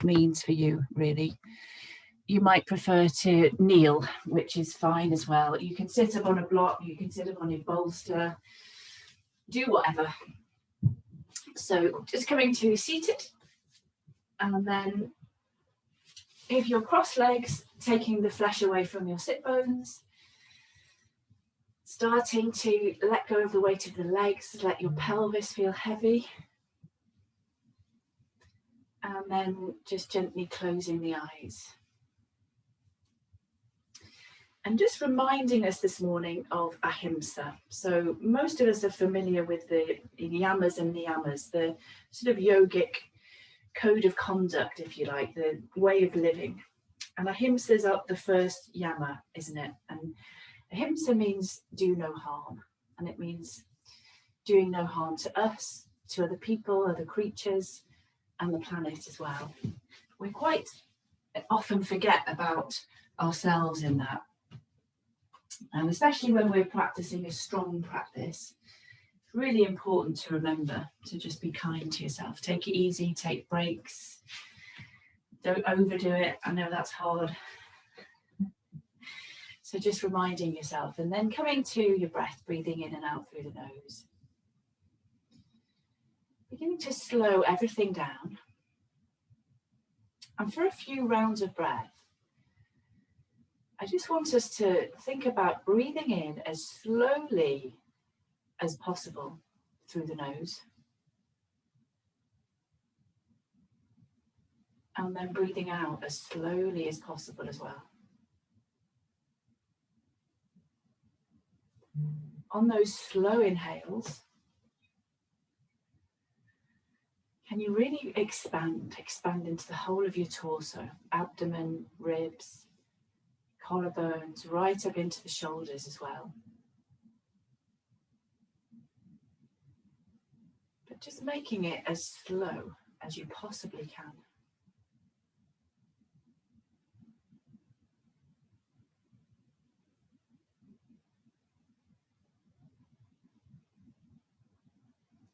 means for you, really. You might prefer to kneel, which is fine as well. You can sit up on a block, you can sit up on your bolster, do whatever. So just coming to seated, and then if you're cross legs, taking the flesh away from your sit bones, starting to let go of the weight of the legs, let your pelvis feel heavy, and then just gently closing the eyes. And just reminding us this morning of ahimsa. So most of us are familiar with the yamas and niyamas, the sort of yogic code of conduct, if you like, the way of living. And ahimsa is up the first yama, isn't it? And ahimsa means do no harm. And it means doing no harm to us, to other people, other creatures, and the planet as well. We quite often forget about ourselves in that. And especially when we're practicing a strong practice, it's really important to remember to just be kind to yourself. Take it easy, take breaks, don't overdo it. I know that's hard. So just reminding yourself, and then coming to your breath, breathing in and out through the nose. Beginning to slow everything down. And for a few rounds of breath, I just want us to think about breathing in as slowly as possible through the nose. And then breathing out as slowly as possible as well. On those slow inhales, can you really expand into the whole of your torso, abdomen, ribs, collarbones, right up into the shoulders as well. But just making it as slow as you possibly can.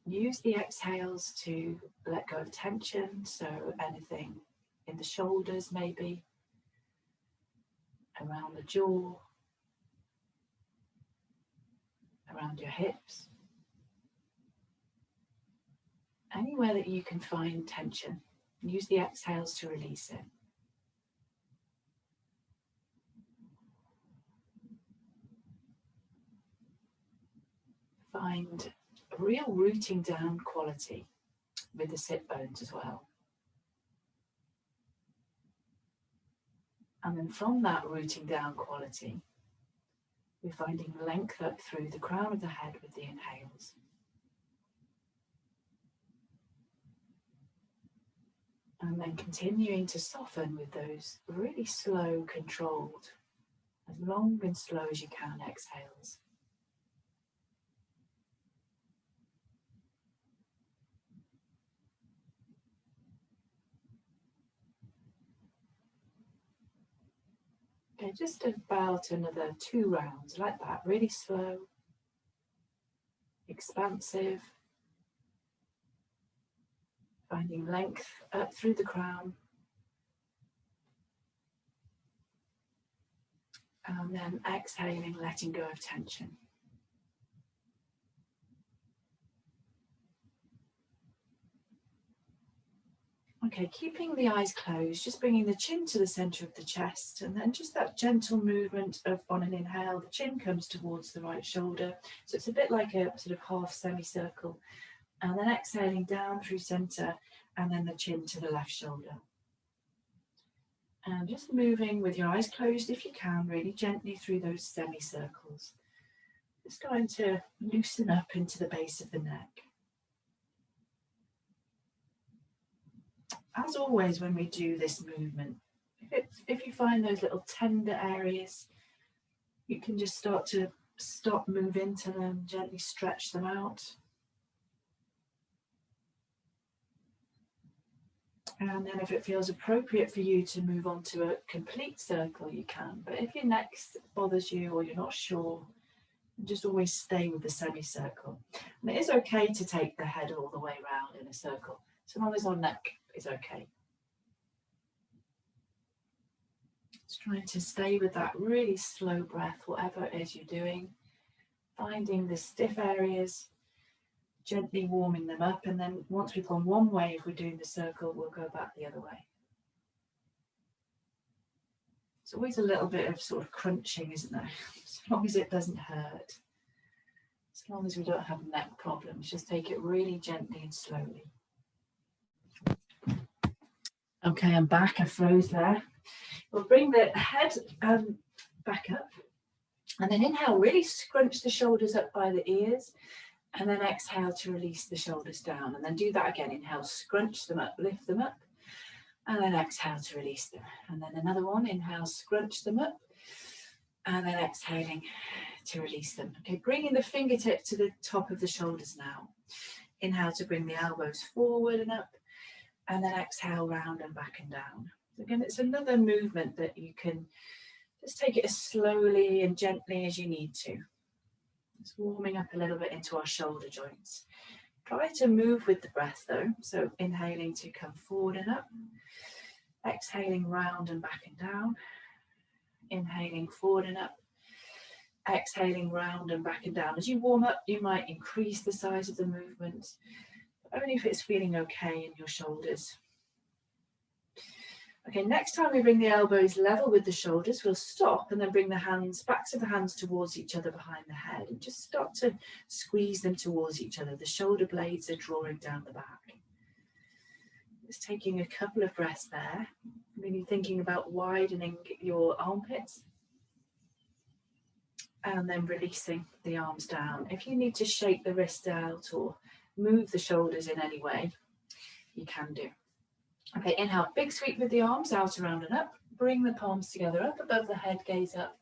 Use the exhales to let go of tension, so anything in the shoulders maybe, around the jaw, around your hips, anywhere that you can find tension. Use the exhales to release it. Find a real rooting down quality with the sit bones as well. And then from that rooting down quality, we're finding length up through the crown of the head with the inhales. And then continuing to soften with those really slow, controlled, as long and slow as you can exhales. Okay, just about another 2 rounds like that, really slow, expansive, finding length up through the crown, and then exhaling, letting go of tension. Okay, keeping the eyes closed, just bringing the chin to the center of the chest, and then just that gentle movement of, on an inhale, the chin comes towards the right shoulder. So it's a bit like a sort of half semicircle. And then exhaling down through center, and then the chin to the left shoulder. And just moving with your eyes closed if you can, really gently through those semicircles. Just going to loosen up into the base of the neck. As always, when we do this movement, if you find those little tender areas, you can just move into them, gently stretch them out. And then if it feels appropriate for you to move on to a complete circle, you can. But if your neck bothers you or you're not sure, just always stay with the semicircle. And it is okay to take the head all the way around in a circle, so long as our neck is okay. Just trying to stay with that really slow breath, whatever it is you're doing. Finding the stiff areas, gently warming them up, and then once we've gone one way, if we're doing the circle, we'll go back the other way. It's always a little bit of sort of crunching, isn't there? As long as it doesn't hurt. As long as we don't have neck problems, just take it really gently and slowly. Okay, I'm back. I froze there. We'll bring the head back up. And then inhale, really scrunch the shoulders up by the ears. And then exhale to release the shoulders down. And then do that again. Inhale, scrunch them up, lift them up. And then exhale to release them. And then another one. Inhale, scrunch them up. And then exhaling to release them. Okay, bringing the fingertip to the top of the shoulders now. Inhale to bring the elbows forward and up. And then exhale, round and back and down. So again, it's another movement that you can just take it as slowly and gently as you need to. It's warming up a little bit into our shoulder joints. Try to move with the breath though. So inhaling to come forward and up. Exhaling round and back and down. Inhaling forward and up. Exhaling round and back and down. As you warm up, you might increase the size of the movement, but only if it's feeling okay in your shoulders. Okay, next time we bring the elbows level with the shoulders, we'll stop and then bring the hands, backs of the hands towards each other behind the head and just start to squeeze them towards each other. The shoulder blades are drawing down the back. Just taking a couple of breaths there, maybe thinking about widening your armpits and then releasing the arms down. If you need to shake the wrist out or move the shoulders in any way, you can do. Okay, inhale, big sweep with the arms out, around and up. Bring the palms together up above the head, gaze up.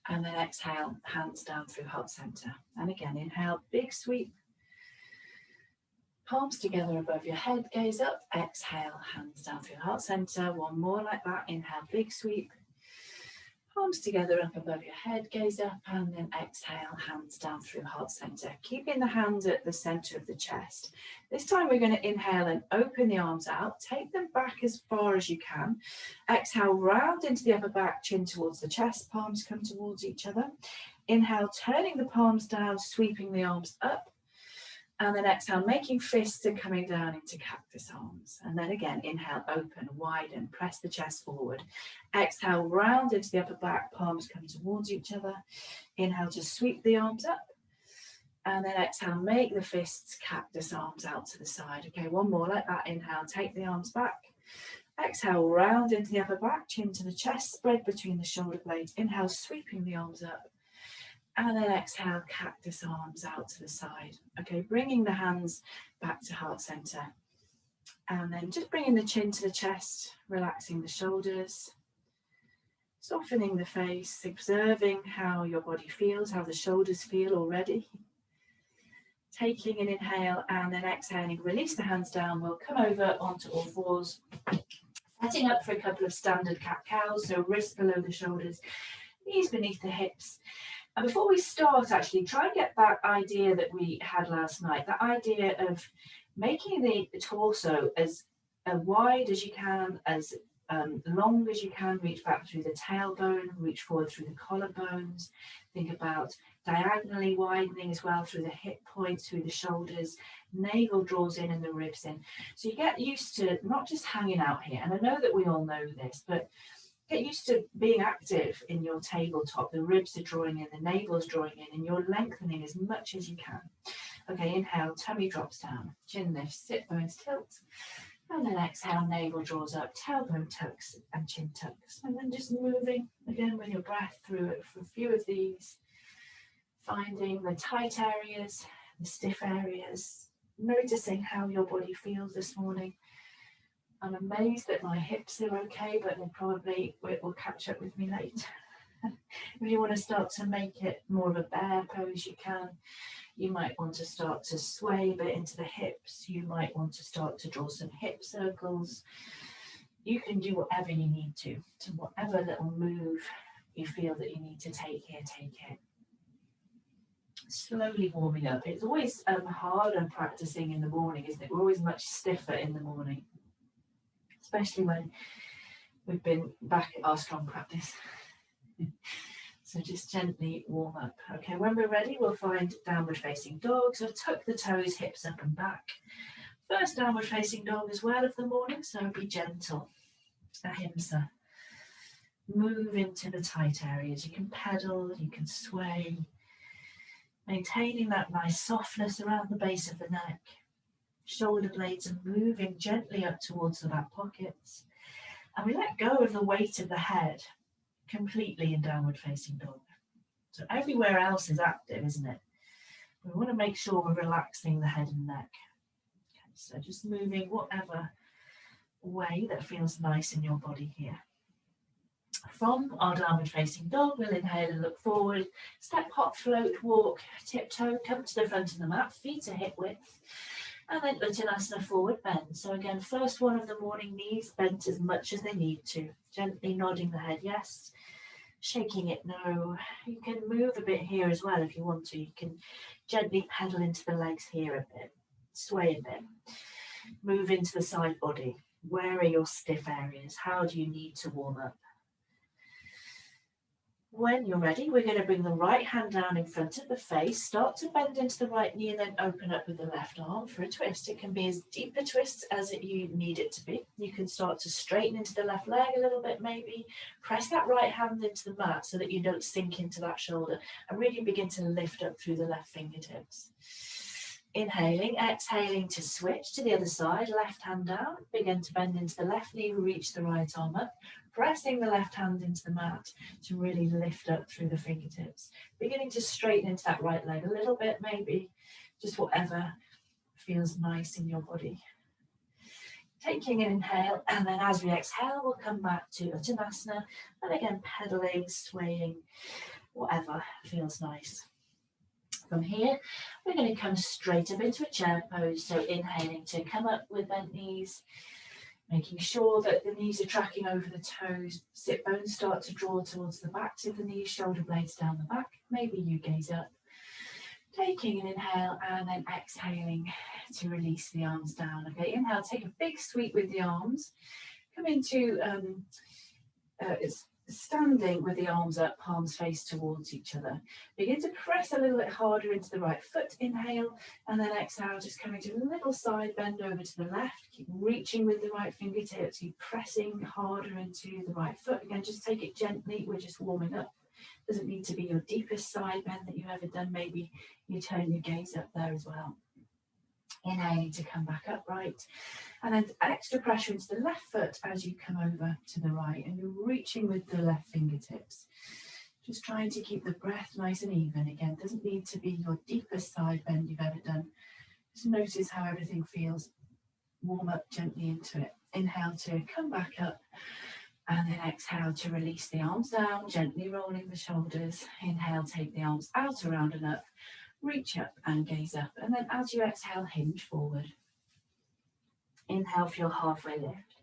And then exhale, hands down through heart center. And again, inhale, big sweep. Palms together above your head, gaze up. Exhale, hands down through heart center. One more like that. Inhale, big sweep. Palms together up above your head, gaze up, and then exhale, hands down through heart center. Keeping the hands at the center of the chest. This time we're going to inhale and open the arms out. Take them back as far as you can. Exhale, round into the upper back, chin towards the chest, palms come towards each other. Inhale, turning the palms down, sweeping the arms up. And then exhale, making fists and coming down into cactus arms. And then again, inhale, open, widen, press the chest forward. Exhale, round into the upper back, palms come towards each other. Inhale to sweep the arms up. And then exhale, make the fists, cactus arms out to the side. Okay, one more like that. Inhale, take the arms back. Exhale, round into the upper back, chin to the chest, spread between the shoulder blades. Inhale, sweeping the arms up. And then exhale, cactus arms out to the side. Okay, bringing the hands back to heart center. And then just bringing the chin to the chest, relaxing the shoulders, softening the face, observing how your body feels, how the shoulders feel already. Taking an inhale and then exhaling, release the hands down. We'll come over onto all fours, setting up for a couple of standard cat-cows, so wrists below the shoulders, knees beneath the hips. And before we start, actually, try and get that idea that we had last night, that idea of making the torso as wide as you can, as long as you can, reach back through the tailbone, reach forward through the collarbones. Think about diagonally widening as well through the hip points, through the shoulders, navel draws in and the ribs in. So you get used to not just hanging out here, and I know that we all know this, but get used to being active in your tabletop. The ribs are drawing in, the navel's drawing in, and you're lengthening as much as you can. Okay, inhale, tummy drops down, chin lifts, sit bones tilt. And then exhale, navel draws up, tailbone tucks and chin tucks. And then just moving again with your breath through it for a few of these. Finding the tight areas, the stiff areas. Noticing how your body feels this morning. I'm amazed that my hips are okay, but they probably will catch up with me later. If you want to start to make it more of a bear pose, you can. You might want to start to sway a bit into the hips. You might want to start to draw some hip circles. You can do whatever you need to whatever little move you feel that you need to take here, take it. Slowly warming up. It's always harder practicing in the morning, isn't it? We're always much stiffer in the morning, especially when We've been back at our strong practice. So just gently warm up. Okay, when we're ready, we'll find downward facing dog. So tuck the toes, hips up and back. First downward facing dog as well of the morning, so be gentle. Ahimsa. Move into the tight areas. You can pedal, you can sway, maintaining that nice softness around the base of the neck. Shoulder blades are moving gently up towards the back pockets. And we let go of the weight of the head completely in downward facing dog. So everywhere else is active, isn't it? We want to make sure we're relaxing the head and neck. Okay, so just moving whatever way that feels nice in your body here. From our downward facing dog, we'll inhale and look forward. Step, hop, float, walk, tiptoe, come to the front of the mat, feet are hip width. And then Uttanasana, forward bend. So again, first one of the morning, knees bent as much as they need to. Gently nodding the head, yes. Shaking it, no. You can move a bit here as well if you want to. You can gently pedal into the legs here a bit. Sway a bit. Move into the side body. Where are your stiff areas? How do you need to warm up? When you're ready, we're going to bring the right hand down in front of the face, start to bend into the right knee and then open up with the left arm for a twist. It can be as deep a twist as you need it to be. You can start to straighten into the left leg a little bit maybe. Press that right hand into the mat so that you don't sink into that shoulder and really begin to lift up through the left fingertips. Inhaling, exhaling to switch to the other side, left hand down, begin to bend into the left knee, reach the right arm up. Pressing the left hand into the mat to really lift up through the fingertips. Beginning to straighten into that right leg a little bit, maybe. Just whatever feels nice in your body. Taking an inhale, and then as we exhale, we'll come back to Uttanasana. And again, pedaling, swaying, whatever feels nice. From here, we're going to come straight up into a chair pose. So inhaling to come up with bent knees. Making sure that the knees are tracking over the toes, sit bones start to draw towards the backs of the knees, shoulder blades down the back, maybe you gaze up. Taking an inhale and then exhaling to release the arms down. Okay, inhale, take a big sweep with the arms, come into standing with the arms up, palms face towards each other. Begin to press a little bit harder into the right foot, inhale, and then exhale, just coming to a little side bend over to the left. Keep reaching with the right fingertips, keep pressing harder into the right foot. Again, just take it gently, we're just warming up. Doesn't need to be your deepest side bend that you've ever done. Maybe you turn your gaze up there as well. Inhaling to come back upright, and then extra pressure into the left foot as you come over to the right, and you're reaching with the left fingertips. Just trying to keep the breath nice and even. Again, doesn't need to be your deepest side bend you've ever done. Just notice how everything feels. Warm up gently into it. Inhale to come back up, and then exhale to release the arms down, gently rolling the shoulders. Inhale, take the arms out, around and up. Reach up and gaze up, and then as you exhale, hinge forward. Inhale for your halfway lift.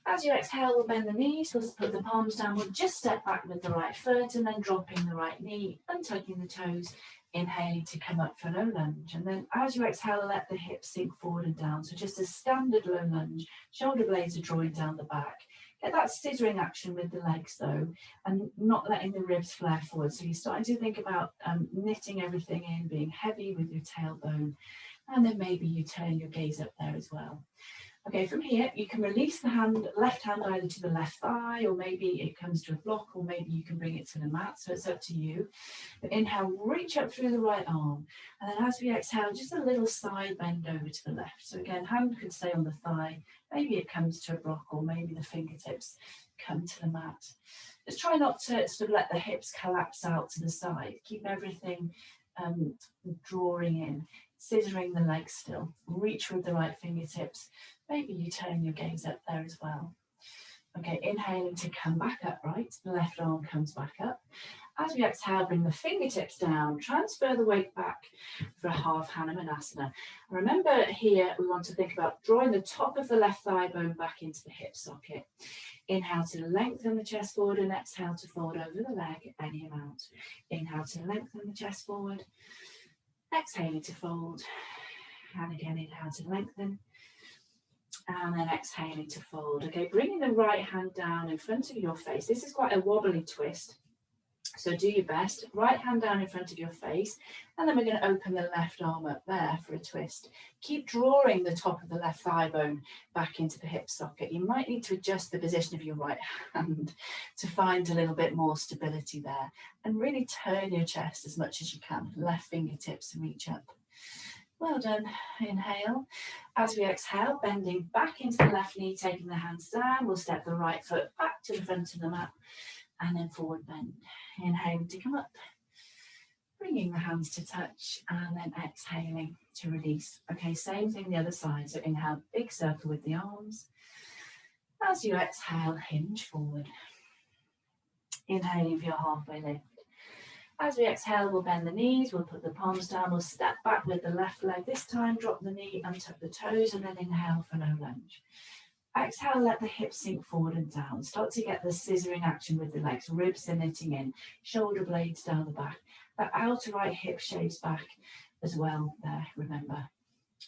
As you exhale, we'll bend the knees, we'll put the palms down, we'll just step back with the right foot and then dropping the right knee, untucking the toes, inhaling to come up for low lunge. And then as you exhale, let the hips sink forward and down. So just a standard low lunge, shoulder blades are drawing down the back. Get that scissoring action with the legs though, and not letting the ribs flare forward. So you're starting to think about knitting everything in, being heavy with your tailbone, and then maybe you turn your gaze up there as well. Okay, from here, you can release the hand, left hand either to the left thigh, or maybe it comes to a block, or maybe you can bring it to the mat, so it's up to you. But inhale, reach up through the right arm, and then as we exhale, just a little side bend over to the left. So again, hand could stay on the thigh, maybe it comes to a block, or maybe the fingertips come to the mat. Just try not to sort of let the hips collapse out to the side. Keep everything drawing in, scissoring the legs still. Reach with the right fingertips. Maybe you turn your gaze up there as well. Okay, inhaling to come back upright. The left arm comes back up. As we exhale, bring the fingertips down. Transfer the weight back for a half Hanumanasana. Remember here, we want to think about drawing the top of the left thigh bone back into the hip socket. Inhale to lengthen the chest forward and exhale to fold over the leg any amount. Inhale to lengthen the chest forward. Exhaling to fold. And again, inhale to lengthen. And then exhaling to fold. Okay, bringing the right hand down in front of your face. This is quite a wobbly twist, so do your best. Right hand down in front of your face, and then we're going to open the left arm up there for a twist. Keep drawing the top of the left thigh bone back into the hip socket. You might need to adjust the position of your right hand to find a little bit more stability there, and really turn your chest as much as you can. Left fingertips reach up. Well done. Inhale. As we exhale, bending back into the left knee, taking the hands down, we'll step the right foot back to the front of the mat and then forward bend. Inhaling to come up, bringing the hands to touch, and then exhaling to release. Okay, same thing the other side. So inhale, big circle with the arms. As you exhale, hinge forward. Inhaling for your halfway lift. As we exhale, we'll bend the knees, we'll put the palms down, we'll step back with the left leg this time, drop the knee and tuck the toes, and then inhale for low lunge. Exhale, let the hips sink forward and down. Start to get the scissoring action with the legs, ribs are knitting in, shoulder blades down the back. That outer right hip shaves back as well there, remember.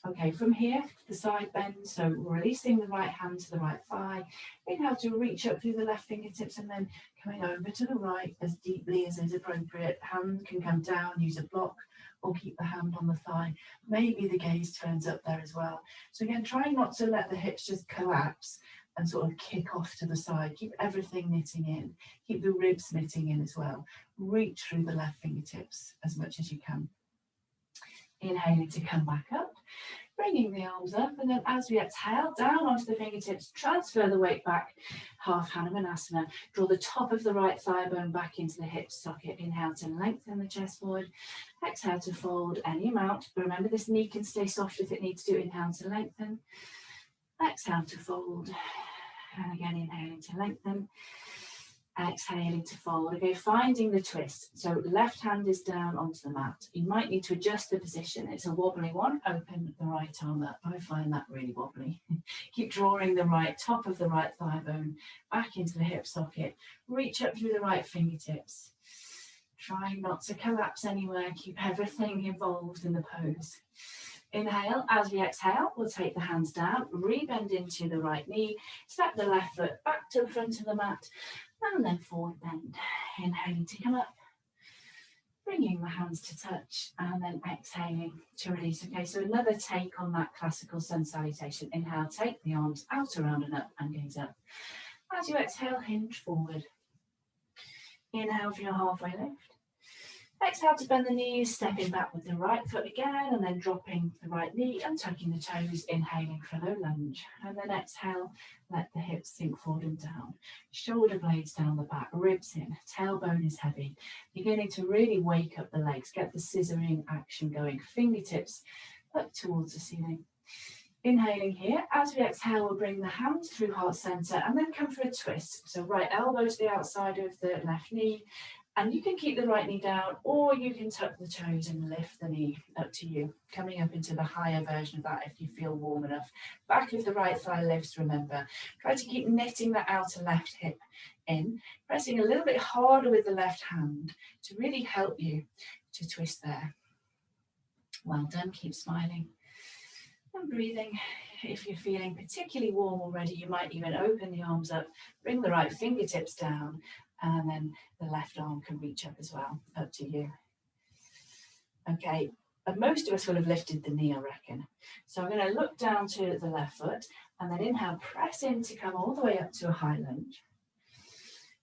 Okay, from here, the side bend, so releasing the right hand to the right thigh. Inhale to reach up through the left fingertips and then coming over to the right as deeply as is appropriate. Hand can come down, use a block, or keep the hand on the thigh. Maybe the gaze turns up there as well. So again, try not to let the hips just collapse and sort of kick off to the side. Keep everything knitting in. Keep the ribs knitting in as well. Reach through the left fingertips as much as you can. Inhaling to come back up, bringing the arms up, and then as we exhale, down onto the fingertips, transfer the weight back, half Hanumanasana. Draw the top of the right thigh bone back into the hip socket. Inhale to lengthen the chest forward. Exhale to fold any amount. Remember, this knee can stay soft if it needs to. Inhale to lengthen. Exhale to fold. And again, inhaling to lengthen. Exhaling to fold. Okay, finding the twist. So left hand is down onto the mat. You might need to adjust the position. It's a wobbly one. Open the right arm up. I find that really wobbly. Keep drawing the right top of the right thigh bone back into the hip socket. Reach up through the right fingertips. Trying not to collapse anywhere. Keep everything involved in the pose. Inhale. As we exhale, we'll take the hands down, rebend into the right knee, step the left foot back to the front of the mat, and then forward bend. Inhaling to come up, bringing the hands to touch, and then exhaling to release. Okay, so another take on that classical sun salutation. Inhale, take the arms out, around and up, and gaze up. As you exhale, hinge forward. Inhale for your halfway lift. Exhale to bend the knees, stepping back with the right foot again, and then dropping the right knee and tucking the toes, inhaling for low lunge. And then exhale, let the hips sink forward and down. Shoulder blades down the back, ribs in, tailbone is heavy. Beginning to really wake up the legs, get the scissoring action going. Fingertips up towards the ceiling. Inhaling here. As we exhale, we'll bring the hands through heart center and then come for a twist. So right elbow to the outside of the left knee. And you can keep the right knee down, or you can tuck the toes and lift the knee, up to you. Coming up into the higher version of that if you feel warm enough. Back of the right thigh lifts, remember. Try to keep knitting that outer left hip in, pressing a little bit harder with the left hand to really help you to twist there. Well done, keep smiling. And breathing. If you're feeling particularly warm already, you might even open the arms up, bring the right fingertips down, and then the left arm can reach up as well, up to you. Okay, but most of us will have lifted the knee, I reckon. So I'm going to look down to the left foot, and then inhale, press in to come all the way up to a high lunge.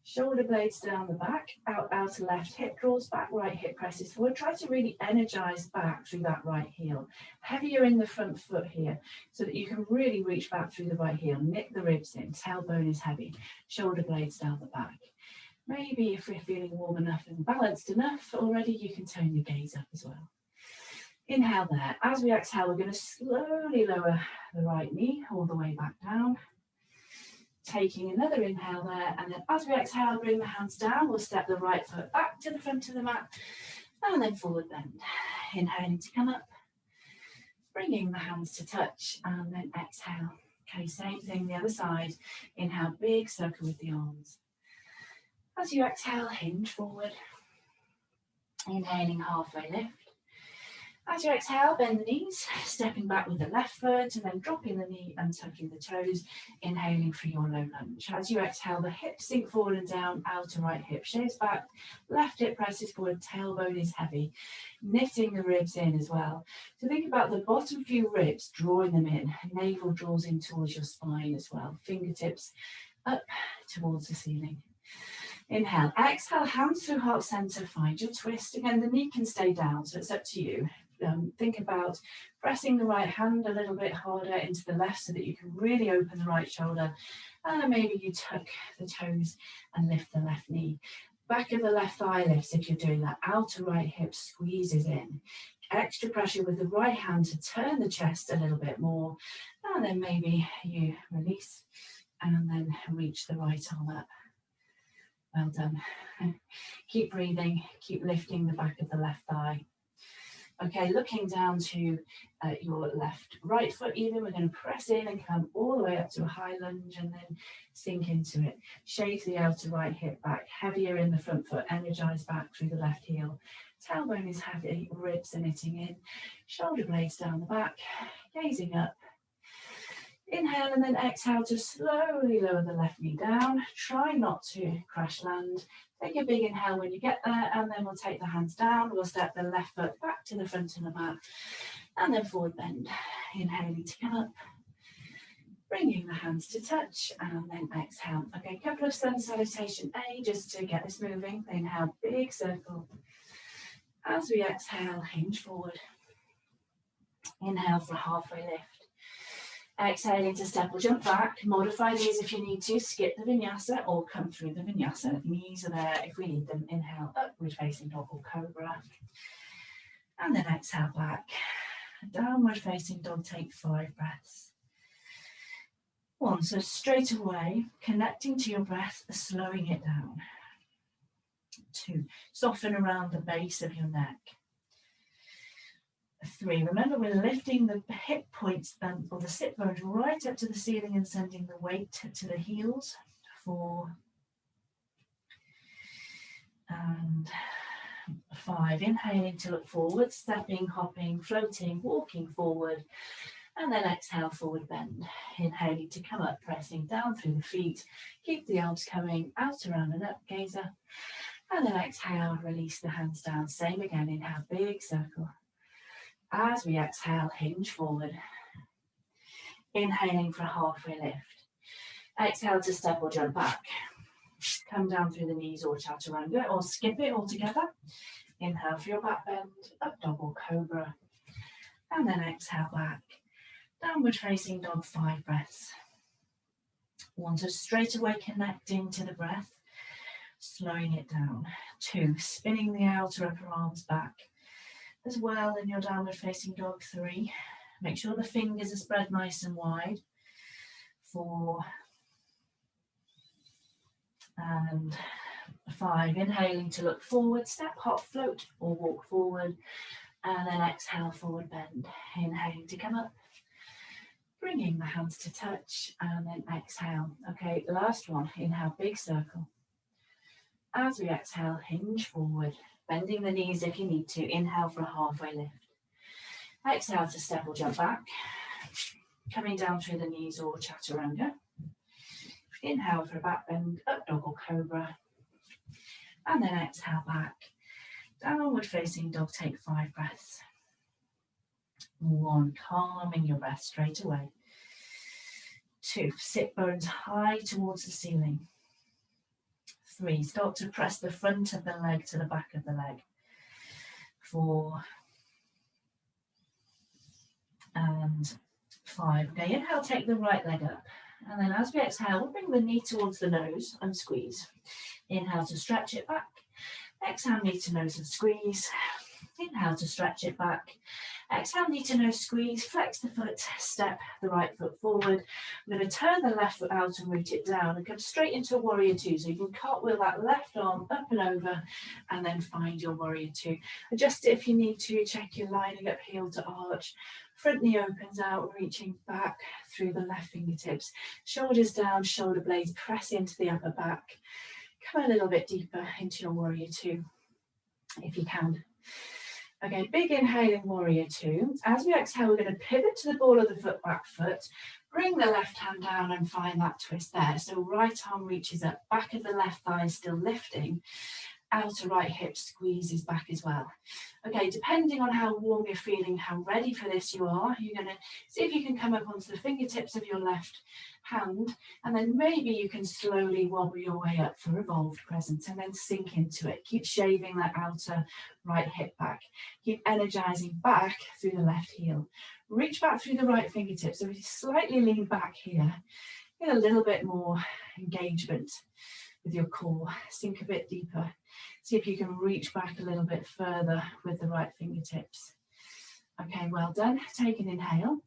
Shoulder blades down the back, outer left hip draws back, right hip presses forward. Try to really energize back through that right heel. Heavier in the front foot here, so that you can really reach back through the right heel. Knit the ribs in, tailbone is heavy. Shoulder blades down the back. Maybe if we're feeling warm enough and balanced enough already, you can turn your gaze up as well. Inhale there. As we exhale, we're going to slowly lower the right knee all the way back down. Taking another inhale there, and then as we exhale, bring the hands down. We'll step the right foot back to the front of the mat, and then forward bend. Inhaling to come up, bringing the hands to touch, and then exhale. Okay, same thing the other side. Inhale, big circle with the arms. As you exhale, hinge forward. Inhaling, halfway lift. As you exhale, bend the knees, stepping back with the left foot and then dropping the knee and tucking the toes, inhaling for your low lunge. As you exhale, the hips sink forward and down, outer right hip shaves back, left hip presses forward, tailbone is heavy, knitting the ribs in as well. So think about the bottom few ribs, drawing them in, navel draws in towards your spine as well, fingertips up towards the ceiling. Inhale, exhale, hands through heart center, find your twist. Again, the knee can stay down, so it's up to you. Think about pressing the right hand a little bit harder into the left so that you can really open the right shoulder. And maybe you tuck the toes and lift the left knee. Back of the left thigh lifts if you're doing that. Outer right hip squeezes in. Extra pressure with the right hand to turn the chest a little bit more. And then maybe you release and then reach the right arm up. Well done. Keep breathing, keep lifting the back of the left thigh. Okay, looking down to your right foot even, we're going to press in and come all the way up to a high lunge and then sink into it. Shave the outer right hip back, heavier in the front foot, energize back through the left heel. Tailbone is heavy, ribs are knitting in, shoulder blades down the back, gazing up. Inhale and then exhale to slowly lower the left knee down. Try not to crash land. Take a big inhale when you get there, and then we'll take the hands down. We'll step the left foot back to the front of the mat, and then forward bend. Inhaling to come up, bringing the hands to touch, and then exhale. Okay, a couple of sun salutation A, just to get this moving. Inhale, big circle. As we exhale, hinge forward. Inhale for a halfway lift. Exhaling to step or jump back. Modify these if you need to. Skip the vinyasa or come through the vinyasa. Knees are there if we need them. Inhale, upward facing dog or cobra. And then exhale back. Downward facing dog, take 5 breaths. 1, so straight away, connecting to your breath, slowing it down. 2, soften around the base of your neck. 3, remember we're lifting the hip points or the sit bones right up to the ceiling and sending the weight to the heels. 4 and 5, inhaling to look forward, stepping, hopping, floating, walking forward, and then exhale, forward bend. Inhaling to come up, pressing down through the feet, keep the arms coming out, around and up, gazer, and then exhale, release the hands down. Same again, inhale, big circle. As we exhale, hinge forward. Inhaling for a halfway lift. Exhale to step or jump back. Come down through the knees or chaturanga, or skip it altogether. Inhale for your back bend, up dog or cobra. And then exhale back. Downward facing dog, 5 breaths. 1, so straight away connecting to the breath. Slowing it down. 2, spinning the outer upper arms back. As well in your downward facing dog. 3, make sure the fingers are spread nice and wide. 4 and 5, inhaling to look forward, step, hop, float or walk forward, and then exhale, forward bend. Inhaling to come up, bringing the hands to touch, and then exhale. Okay, last one, inhale, big circle. As we exhale, hinge forward. Bending the knees if you need to. Inhale for a halfway lift. Exhale to step or jump back. Coming down through the knees or chaturanga. Inhale for a back bend, up dog or cobra. And then exhale back. Downward facing dog, take 5 breaths. 1, calming your breath straight away. 2, sit bones high towards the ceiling. 3, start to press the front of the leg to the back of the leg. 4 and 5. Okay, inhale, take the right leg up. And then as we exhale, we'll bring the knee towards the nose and squeeze. Inhale to stretch it back. Exhale, knee to nose and squeeze. Inhale to stretch it back. Exhale, knee to nose, squeeze, flex the foot, step the right foot forward. I'm going to turn the left foot out and root it down and come straight into a warrior 2. So you can cartwheel that left arm up and over and then find your warrior 2. Adjust it if you need to, check you're lining up heel to arch. Front knee opens out, reaching back through the left fingertips. Shoulders down, shoulder blades press into the upper back. Come a little bit deeper into your warrior 2 if you can. Okay, big inhale in warrior two. As we exhale, we're going to pivot to the ball of the foot, back foot. Bring the left hand down and find that twist there. So right arm reaches up, back of the left thigh is still lifting. Outer right hip squeezes back as well. Okay, depending on how warm you're feeling, how ready for this you are, you're going to see if you can come up onto the fingertips of your left hand, and then maybe you can slowly wobble your way up for revolved crescent and then sink into it. Keep shaving that outer right hip back. Keep energizing back through the left heel. Reach back through the right fingertips. So if you slightly lean back here, get a little bit more engagement with your core. Sink a bit deeper. See if you can reach back a little bit further with the right fingertips. Okay, well done. Take an inhale.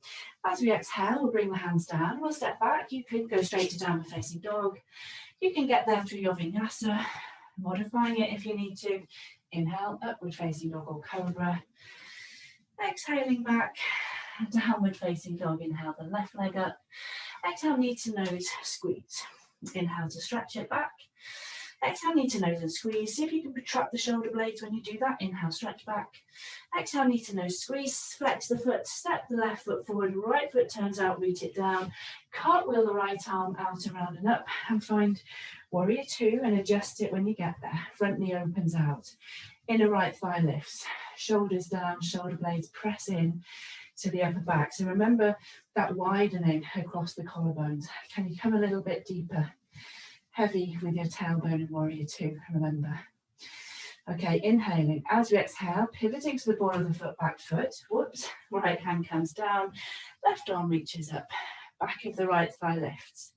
As we exhale, we'll bring the hands down. We'll step back. You can go straight to downward facing dog. You can get there through your vinyasa, modifying it if you need to. Inhale, upward facing dog or cobra. Exhaling back, downward facing dog. Inhale the left leg up. Exhale, knee to nose, squeeze. Inhale to stretch it back. Exhale, knee to nose and squeeze. See if you can protract the shoulder blades when you do that. Inhale, stretch back. Exhale, knee to nose, squeeze. Flex the foot, step the left foot forward. Right foot turns out, root it down. Cartwheel the right arm out, around and up. And find warrior two and adjust it when you get there. Front knee opens out. Inner right thigh lifts. Shoulders down, shoulder blades press in to the upper back. So remember that widening across the collarbones. Can you come a little bit deeper? Heavy with your tailbone in warrior two, remember. Okay, inhaling. As we exhale, pivoting to the ball of the foot, back foot. Whoops, right hand comes down, left arm reaches up, back of the right thigh lifts.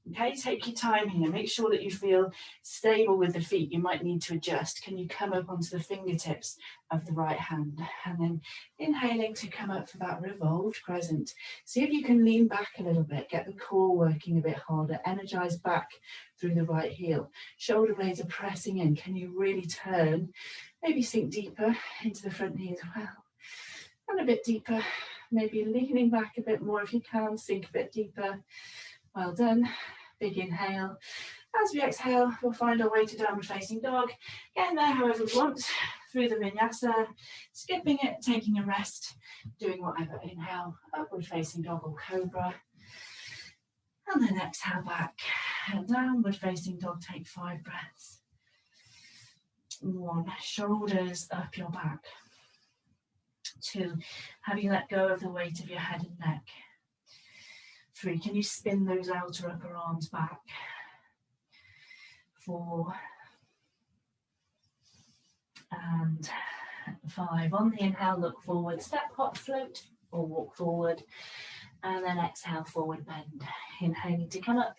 Okay, take your time here. Make sure that you feel stable with the feet. You might need to adjust. Can you come up onto the fingertips of the right hand? And then inhaling to come up for that revolved crescent. See if you can lean back a little bit. Get the core working a bit harder. Energize back through the right heel. Shoulder blades are pressing in. Can you really turn? Maybe sink deeper into the front knee as well. And a bit deeper. Maybe leaning back a bit more if you can. Sink a bit deeper. Well done. Big inhale. As we exhale, we'll find our way to downward facing dog. Getting there however we want, through the vinyasa, skipping it, taking a rest, doing whatever. Inhale, upward facing dog or cobra. And then exhale back. And downward facing dog, take 5 breaths. 1, shoulders up your back. 2, have you let go of the weight of your head and neck? 3, can you spin those outer upper arms back? 4, and 5. On the inhale, look forward, step, hop, float, or walk forward. And then exhale, forward bend. Inhaling to come up,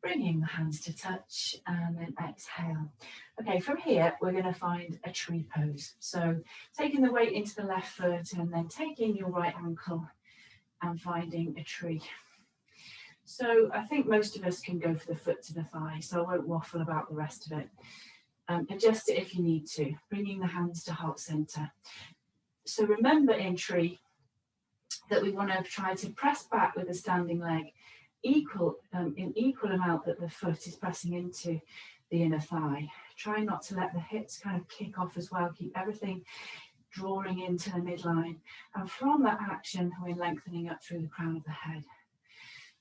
bringing the hands to touch, and then exhale. Okay, from here, we're going to find a tree pose. So taking the weight into the left foot and then taking your right ankle and finding a tree. So I think most of us can go for the foot to the thigh, so I won't waffle about the rest of it. Adjust it if you need to, bringing the hands to heart center. So remember in tree that we want to try to press back with the standing leg in equal amount that the foot is pressing into the inner thigh. Try not to let the hips kind of kick off as well. Keep everything drawing into the midline. And from that action, we're lengthening up through the crown of the head.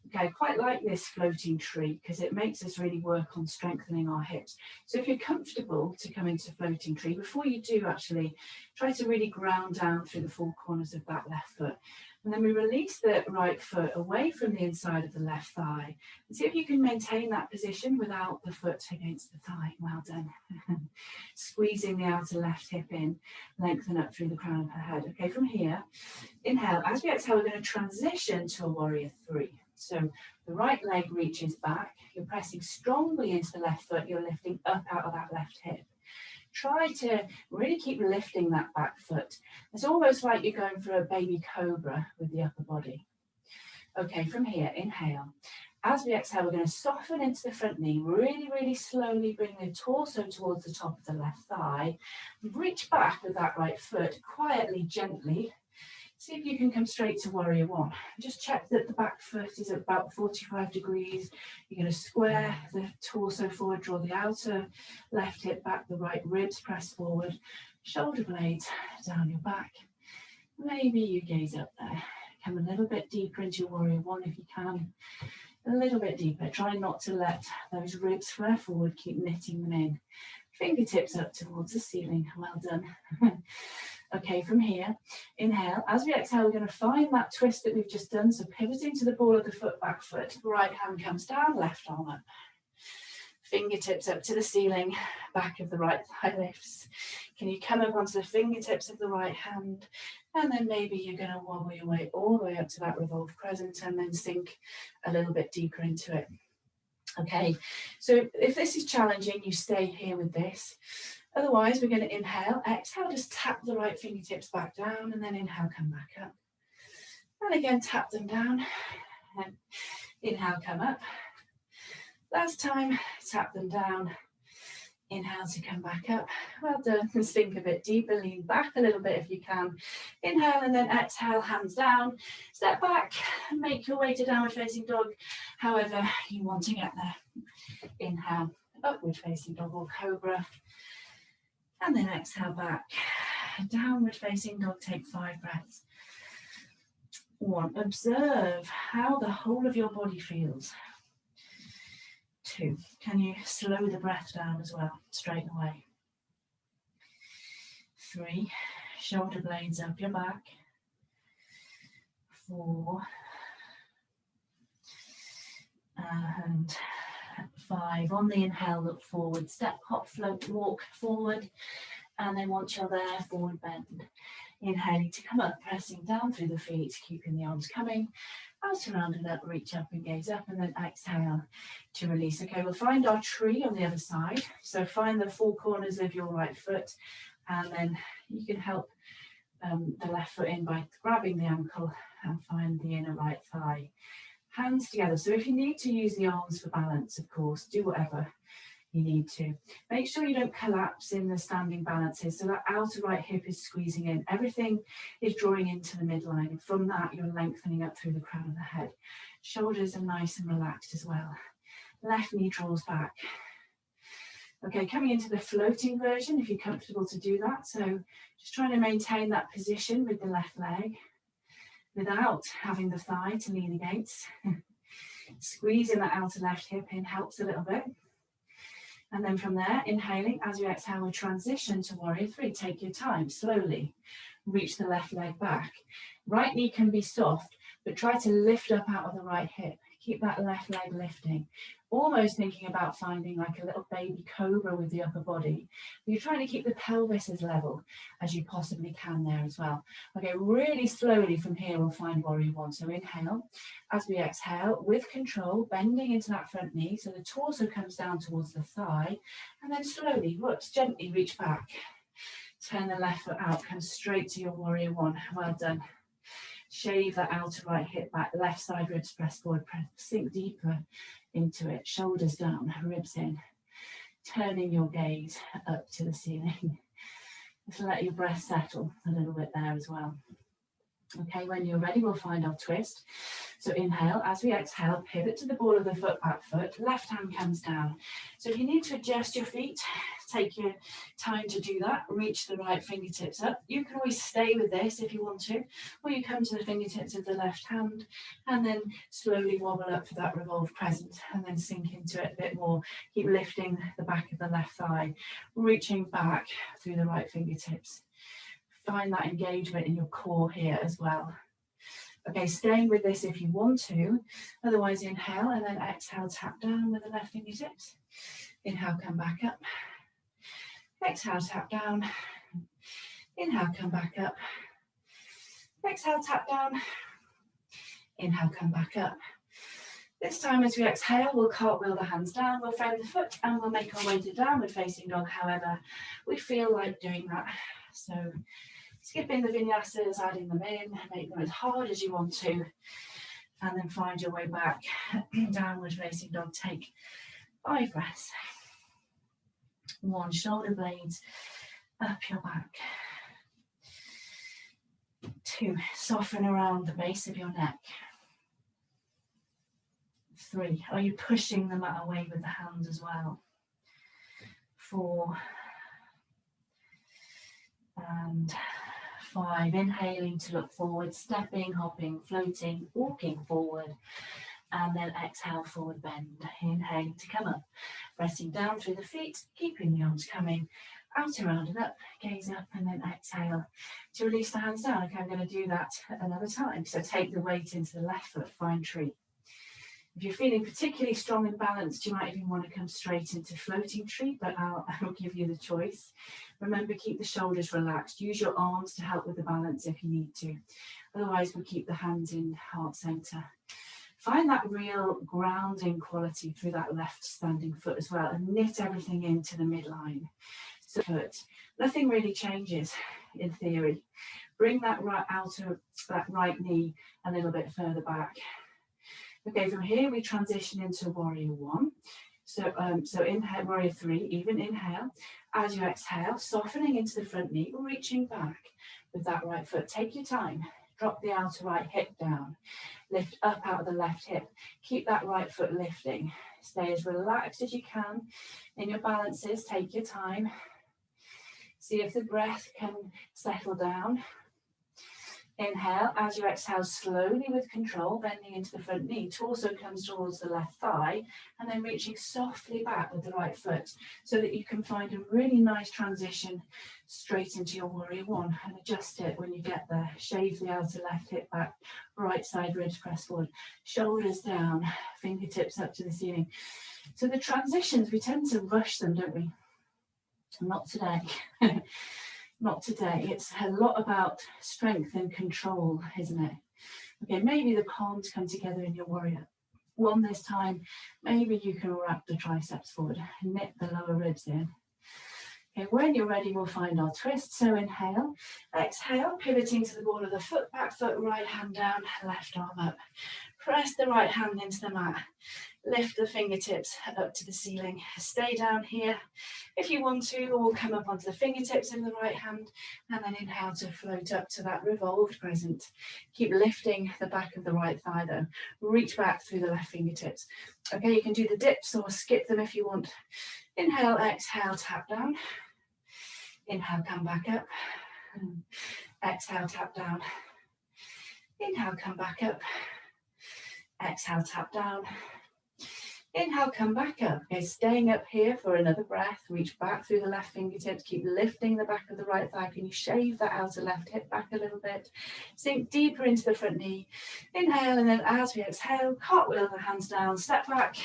Okay, I quite like this floating tree because it makes us really work on strengthening our hips. So if you're comfortable to come into floating tree, before you do actually, try to really ground down through the 4 corners of that left foot. And then we release the right foot away from the inside of the left thigh. And see if you can maintain that position without the foot against the thigh. Well done. Squeezing the outer left hip in, lengthen up through the crown of her head. Okay, from here, inhale. As we exhale, we're going to transition to a warrior 3. So the right leg reaches back, you're pressing strongly into the left foot, you're lifting up out of that left hip. Try to really keep lifting that back foot. It's almost like you're going for a baby cobra with the upper body. Okay, from here, inhale. As we exhale, we're going to soften into the front knee, really, really slowly bring the torso towards the top of the left thigh. Reach back with that right foot, quietly, gently. See if you can come straight to warrior one. Just check that the back foot is at about 45 degrees. You're going to square the torso forward, draw the outer left hip back, the right ribs press forward, shoulder blades down your back. Maybe you gaze up there. Come a little bit deeper into warrior one if you can. A little bit deeper. Try not to let those ribs flare forward. Keep knitting them in. Fingertips up towards the ceiling. Well done. Okay, from here, inhale. As we exhale, we're going to find that twist that we've just done. So pivoting to the ball of the foot, back foot. Right hand comes down, left arm up. Fingertips up to the ceiling, back of the right thigh lifts. Can you come up onto the fingertips of the right hand? And then maybe you're going to wobble your way all the way up to that revolved crescent and then sink a little bit deeper into it. Okay, so if this is challenging, you stay here with this. Otherwise, we're going to inhale, exhale, just tap the right fingertips back down, and then inhale, come back up. And again, tap them down, and inhale, come up. Last time, tap them down, inhale to come back up. Well done, and sink a bit deeper, lean back a little bit if you can. Inhale, and then exhale, hands down, step back, make your way to downward facing dog, however you want to get there. Inhale, upward facing dog or cobra. And then exhale back, downward facing dog, take 5 breaths. 1, observe how the whole of your body feels. 2, can you slow the breath down as well, straight away. 3, shoulder blades up your back. 4, and 5. On the inhale, look forward, step, hop, float, walk forward. And then once you're there, forward bend. Inhaling to come up, pressing down through the feet, keeping the arms coming. Out around and up, reach up and gaze up, and then exhale to release. Okay, we'll find our tree on the other side. So find the 4 corners of your right foot, and then you can help the left foot in by grabbing the ankle and find the inner right thigh. Hands together. So if you need to use the arms for balance, of course, do whatever you need to. Make sure you don't collapse in the standing balances. So that outer right hip is squeezing in. Everything is drawing into the midline. And from that, you're lengthening up through the crown of the head. Shoulders are nice and relaxed as well. Left knee draws back. Okay, coming into the floating version, if you're comfortable to do that. So just trying to maintain that position with the left leg without having the thigh to lean against. Squeezing that outer left hip in helps a little bit. And then from there, inhaling, as you exhale, we transition to warrior 3. Take your time, slowly. Reach the left leg back. Right knee can be soft, but try to lift up out of the right hip. Keep that left leg lifting. Almost thinking about finding like a little baby cobra with the upper body. You're trying to keep the pelvis as level as you possibly can there as well. Okay, really slowly from here we'll find warrior 1. So inhale, as we exhale, with control, bending into that front knee, so the torso comes down towards the thigh, and then slowly, whoops, gently reach back. Turn the left foot out, come straight to your warrior 1. Well done. Shave that outer right hip back, left side ribs press forward, sink deeper into it, shoulders down, ribs in. Turning your gaze up to the ceiling. Just let your breath settle a little bit there as well. Okay, when you're ready, we'll find our twist. So inhale, as we exhale, pivot to the ball of the foot, back foot, left hand comes down. So if you need to adjust your feet, take your time to do that. Reach the right fingertips up. You can always stay with this if you want to, or you come to the fingertips of the left hand and then slowly wobble up for that revolved crescent and then sink into it a bit more. Keep lifting the back of the left thigh, reaching back through the right fingertips. Find that engagement in your core here as well. Okay, staying with this if you want to. Otherwise, inhale and then exhale, tap down with the left fingertips. Inhale, come back up. Exhale, tap down. Inhale, come back up. Exhale, tap down. Inhale, come back up. This time as we exhale, we'll cartwheel the hands down, we'll frame the foot, and we'll make our way to downward facing dog, however we feel like doing that. So skipping the vinyasas, adding them in, make them as hard as you want to, and then find your way back. Downward facing dog, take 5 breaths. 1, shoulder blades up your back. 2, soften around the base of your neck. 3, are you pushing the mat away with the hands as well? 4, and 5, inhaling to look forward, stepping, hopping, floating, walking forward, and then exhale, forward bend, inhaling to come up, pressing down through the feet, keeping the arms coming out, around and up, gaze up, and then exhale to release the hands down. Okay, I'm going to do that another time. So take the weight into the left foot, find tree. If you're feeling particularly strong and balanced, you might even want to come straight into floating tree, but I'll give you the choice. Remember, keep the shoulders relaxed. Use your arms to help with the balance if you need to. Otherwise, we'll keep the hands in heart center. Find that real grounding quality through that left standing foot as well, and knit everything into the midline. So foot, nothing really changes in theory. Bring that right knee a little bit further back. Okay, from here we transition into warrior 1. So inhale, warrior 3, even inhale. As you exhale, softening into the front knee, reaching back with that right foot. Take your time. Drop the outer right hip down. Lift up out of the left hip. Keep that right foot lifting. Stay as relaxed as you can in your balances. Take your time. See if the breath can settle down. Inhale, as you exhale, slowly with control, bending into the front knee. Torso comes towards the left thigh, and then reaching softly back with the right foot, so that you can find a really nice transition straight into your warrior 1, and adjust it when you get there. Shave the outer left hip back, right side ribs press forward, shoulders down, fingertips up to the ceiling. So the transitions, we tend to rush them, don't we? Not today. Not today. It's a lot about strength and control, isn't it? Okay, maybe the palms come together in your warrior 1 this time. Maybe you can wrap the triceps forward, knit the lower ribs in. Okay, when you're ready, we'll find our twist. So inhale, exhale, pivoting to the ball of the foot, back foot, right hand down, left arm up. Press the right hand into the mat. Lift the fingertips up to the ceiling. Stay down here if you want to, or come up onto the fingertips of the right hand, and then inhale to float up to that revolved crescent. Keep lifting the back of the right thigh though. Reach back through the left fingertips. Okay, you can do the dips or skip them if you want. Inhale, exhale, tap down. Inhale, come back up. Exhale, tap down. Inhale, come back up. Exhale, tap down. Inhale, come back up. Okay, staying up here for another breath. Reach back through the left fingertips. Keep lifting the back of the right thigh. Can you shave that outer left hip back a little bit? Sink deeper into the front knee. Inhale, and then as we exhale, cartwheel the hands down, step back,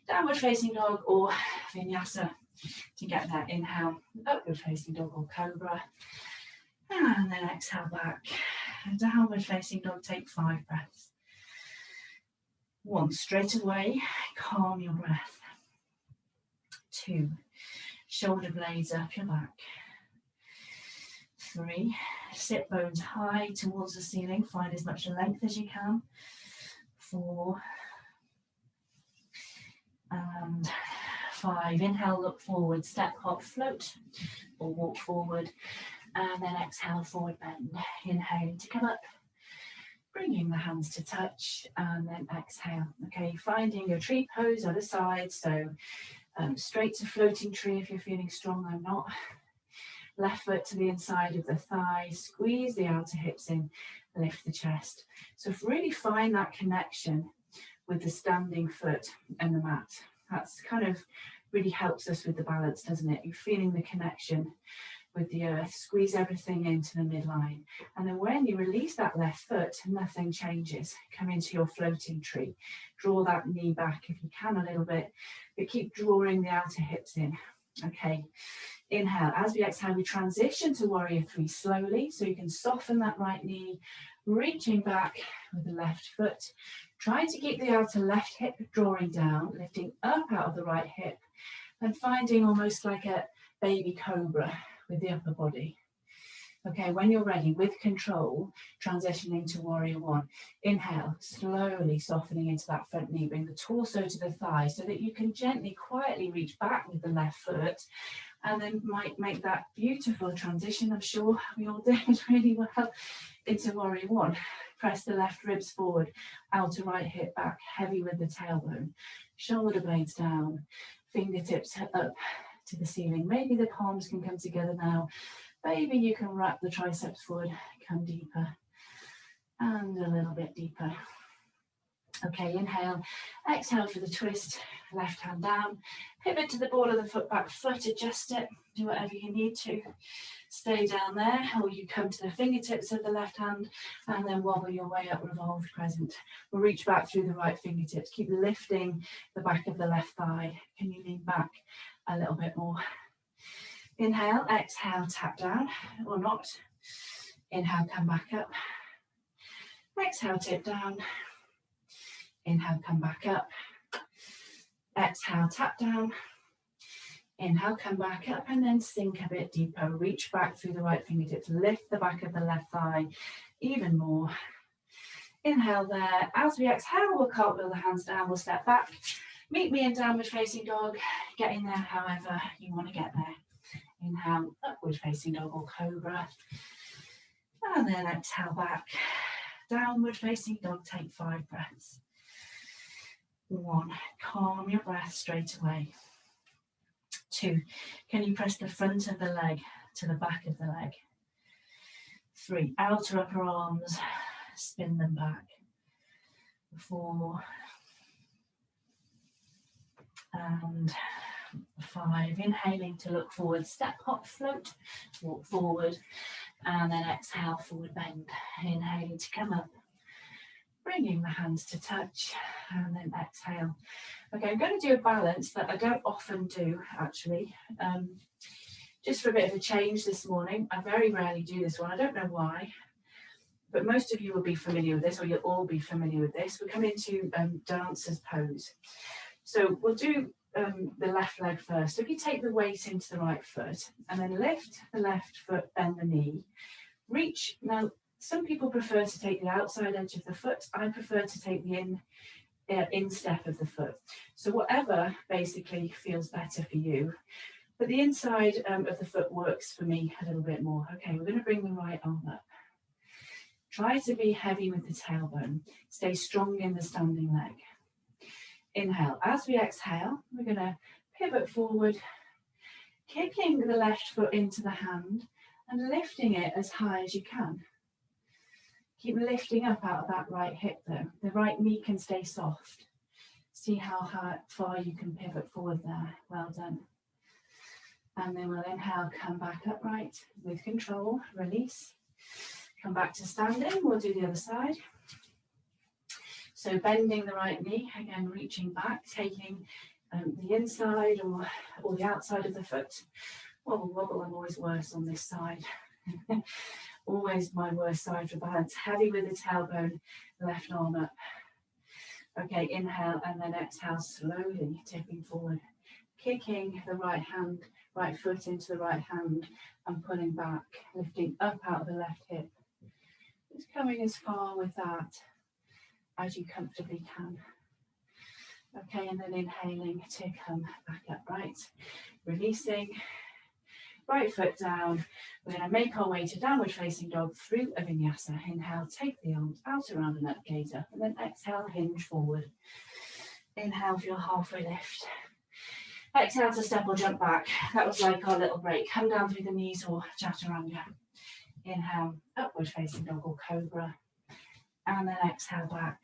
downward facing dog or Vinyasa. To get that, inhale, upward facing dog or cobra. And then exhale back. Downward facing dog, take 5 breaths. 1, straight away, calm your breath. 2, shoulder blades up your back. 3, sit bones high towards the ceiling, find as much length as you can. 4, and 5, inhale, look forward, step, hop, float, or walk forward, and then exhale, forward bend. Inhaling to come up. Bringing the hands to touch, and then exhale. Okay, finding your tree pose, other side. So straight to floating tree if you're feeling strong. I'm not. Left foot to the inside of the thigh. Squeeze the outer hips in. Lift the chest. So really find that connection with the standing foot and the mat. That's kind of really helps us with the balance, doesn't it? You're feeling the connection with the earth. Squeeze everything into the midline, and then when you release that left foot, nothing changes. Come into your floating tree. Draw that knee back if you can a little bit, but keep drawing the outer hips in. Okay, inhale. As we exhale, we transition to warrior 3 slowly, so you can soften that right knee, reaching back with the left foot, trying to keep the outer left hip drawing down, lifting up out of the right hip, and finding almost like a baby cobra with the upper body. Okay, when you're ready, with control, transitioning to warrior 1. Inhale, slowly softening into that front knee. Bring the torso to the thigh so that you can gently, quietly reach back with the left foot and then might make that beautiful transition. I'm sure we all did really well into warrior one. Press the left ribs forward, outer right hip back, heavy with the tailbone, shoulder blades down, fingertips up to the ceiling. Maybe the palms can come together now. Maybe you can wrap the triceps forward, come deeper, and a little bit deeper. Okay, inhale, exhale for the twist, left hand down, pivot to the ball of the foot, back foot, adjust it, do whatever you need to. Stay down there, or you come to the fingertips of the left hand, and then wobble your way up, revolved crescent. We'll reach back through the right fingertips, keep lifting the back of the left thigh. Can you lean back a little bit more? Inhale, exhale, tap down, or not. Inhale, come back up. Exhale, tip down. Inhale, come back up. Exhale, tap down. Inhale, come back up, and then sink a bit deeper. Reach back through the right fingertips. Lift the back of the left thigh even more. Inhale there. As we exhale, we'll cartwheel the hands down. We'll step back. Meet me in downward facing dog. Get in there however you want to get there. Inhale, upward facing dog or cobra. And then exhale back. Downward facing dog. Take 5 breaths. 1, calm your breath straight away. 2, can you press the front of the leg to the back of the leg? 3, outer upper arms, spin them back. 4, and 5, inhaling to look forward, step, hop, float, walk forward, and then exhale, forward bend, inhaling to come up. Bringing the hands to touch, and then exhale. Okay, I'm going to do a balance that I don't often do, actually, just for a bit of a change this morning. I very rarely do this one. I don't know why, but most of you will be familiar with this, or you'll all be familiar with this. We're coming into dancer's pose. So we'll do the left leg first. So if you take the weight into the right foot, and then lift the left foot, bend the knee, reach. Now, some people prefer to take the outside edge of the foot. I prefer to take the instep of the foot. So whatever basically feels better for you. But the inside of the foot works for me a little bit more. Okay, we're going to bring the right arm up. Try to be heavy with the tailbone. Stay strong in the standing leg. Inhale. As we exhale, we're going to pivot forward, kicking the left foot into the hand and lifting it as high as you can. Keep lifting up out of that right hip though. The right knee can stay soft. See how far you can pivot forward there. Well done. And then we'll inhale, come back upright with control, release. Come back to standing, we'll do the other side. So bending the right knee, again reaching back, taking the inside or the outside of the foot. Wobble, wobble, I'm always worse on this side. Always my worst side for balance. Heavy with the tailbone, left arm up. Okay, inhale and then exhale, slowly tipping forward. Kicking the right foot into the right hand and pulling back, lifting up out of the left hip. Just coming as far with that as you comfortably can. Okay, and then inhaling to come back upright. Releasing. Right foot down. We're going to make our way to downward facing dog through a vinyasa. Inhale, take the arms out around and up, gaze up, and then exhale, hinge forward. Inhale for your halfway lift. Exhale to step or jump back. That was like our little break. Come down through the knees or chaturanga. Inhale, upward facing dog or cobra. And then exhale back.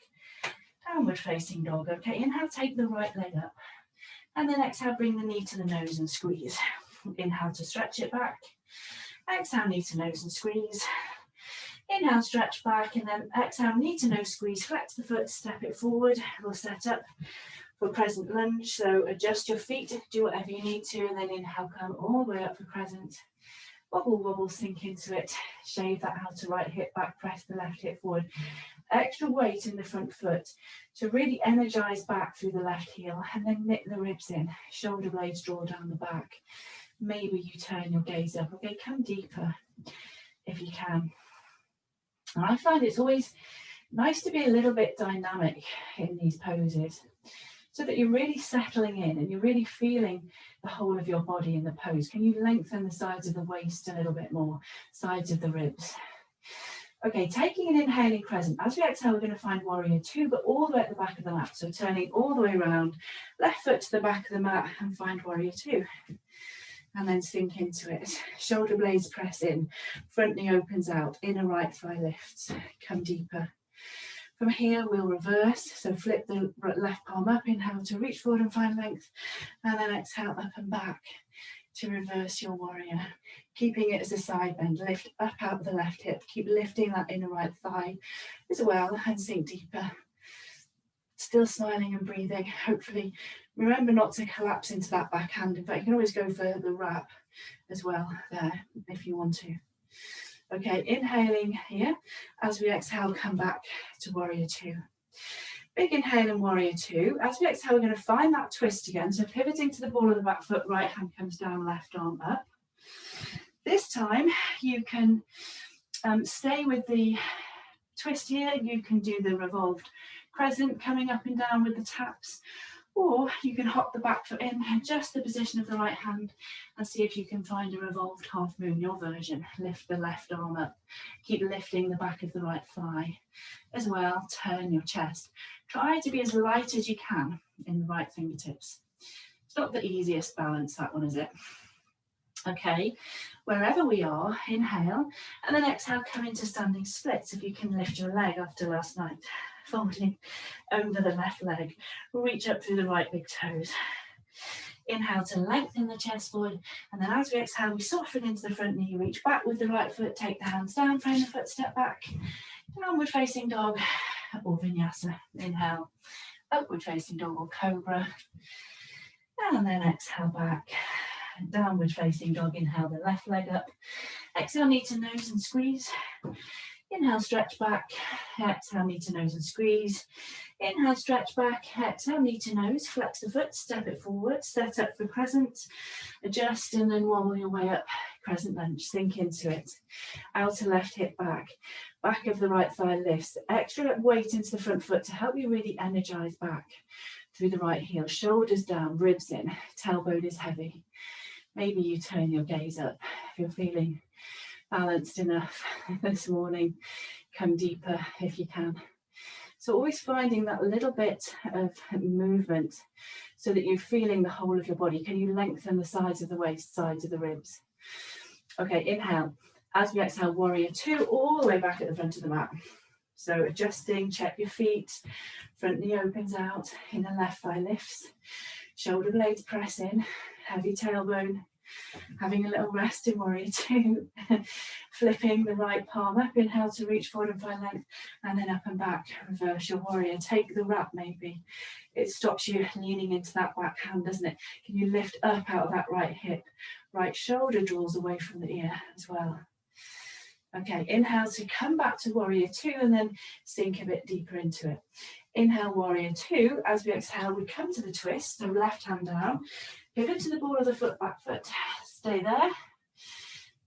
Downward facing dog. Okay, inhale, take the right leg up. And then exhale, bring the knee to the nose and squeeze. Inhale to stretch it back. Exhale, knee to nose and squeeze. Inhale, stretch back, and then exhale, knee to nose, squeeze. Flex the foot, step it forward. We'll set up for crescent lunge. So adjust your feet, do whatever you need to, and then inhale, come all the way up for crescent. Wobble, wobble, sink into it. Shave that outer right hip back, press the left hip forward. Extra weight in the front foot to really energize back through the left heel, and then knit the ribs in. Shoulder blades draw down the back. Maybe you turn your gaze up. Okay, come deeper if you can. And I find it's always nice to be a little bit dynamic in these poses. so that you're really settling in and you're really feeling the whole of your body in the pose. Can you lengthen the sides of the waist a little bit more, sides of the ribs? Okay, taking an inhaling crescent. As we exhale, we're going to find warrior two, but all the way at the back of the mat. So turning all the way around, left foot to the back of the mat and find warrior two. And then sink into it. Shoulder blades press in, front knee opens out, inner right thigh lifts, come deeper. From here, we'll reverse. So flip the left palm up, inhale to reach forward and find length, and then exhale up and back to reverse your warrior. Keeping it as a side bend, lift up out of the left hip, keep lifting that inner right thigh as well and sink deeper. Still smiling and breathing. Hopefully, remember not to collapse into that backhand. In fact, you can always go for the wrap as well there if you want to. Okay, inhaling here. As we exhale, come back to warrior two. Big inhale in warrior two. As we exhale, we're going to find that twist again. So pivoting to the ball of the back foot, right hand comes down, left arm up. This time you can stay with the twist here. You can do the revolved crescent coming up and down with the taps, or you can hop the back foot in, adjust the position of the right hand and see if you can find a revolved half moon, your version. Lift the left arm up, keep lifting the back of the right thigh as well. Turn your chest. Try to be as light as you can in the right fingertips. It's not the easiest balance, that one, is it? Okay, wherever we are, inhale, and then exhale, come into standing splits. If you can lift your leg after last night, folding over the left leg, reach up through the right big toes. Inhale to lengthen the chest forward, and then as we exhale, we soften into the front knee, reach back with the right foot, take the hands down, frame the foot, step back, downward facing dog or vinyasa. Inhale, upward facing dog or cobra, and then exhale back. Downward facing dog, inhale the left leg up, exhale knee to nose and squeeze, inhale stretch back, exhale knee to nose and squeeze, inhale stretch back, exhale knee to nose, flex the foot, step it forward, set up for crescent, adjust and then wobble your way up, crescent lunge, sink into it, outer left hip back, back of the right thigh lifts, extra weight into the front foot to help you really energize back through the right heel, shoulders down, ribs in, tailbone is heavy. Maybe you turn your gaze up if you're feeling balanced enough this morning. Come deeper if you can. So always finding that little bit of movement so that you're feeling the whole of your body. Can you lengthen the sides of the waist, sides of the ribs? Okay, inhale. As we exhale, warrior two, all the way back at the front of the mat. So adjusting, check your feet, front knee opens out, inner left thigh lifts, shoulder blades press in, heavy tailbone, having a little rest in warrior two, flipping the right palm up, inhale to reach forward and find length, and then up and back, reverse your warrior, take the wrap maybe. It stops you leaning into that back hand, doesn't it? Can you lift up out of that right hip, right shoulder draws away from the ear as well. Okay, inhale to come back to warrior two and then sink a bit deeper into it. Inhale, warrior two. As we exhale, we come to the twist, so left hand down, pivot to the ball of the foot, back foot, stay there.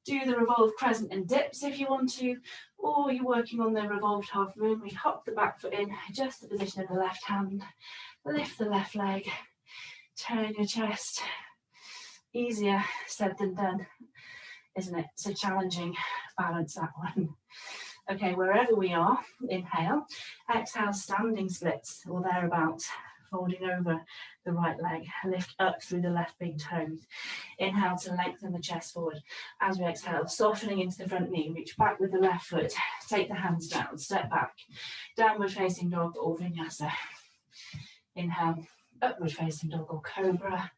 Do the revolved crescent and dips if you want to, or you're working on the revolved half moon. We hop the back foot in, adjust the position of the left hand, lift the left leg, turn your chest. Easier said than done, isn't it? It's a challenging balance, that one. Okay, wherever we are, inhale, exhale, standing splits or thereabouts, folding over the right leg, lift up through the left big toes. Inhale to lengthen the chest forward. As we exhale, softening into the front knee, reach back with the left foot, take the hands down, step back, downward facing dog or vinyasa. Inhale, upward facing dog or cobra.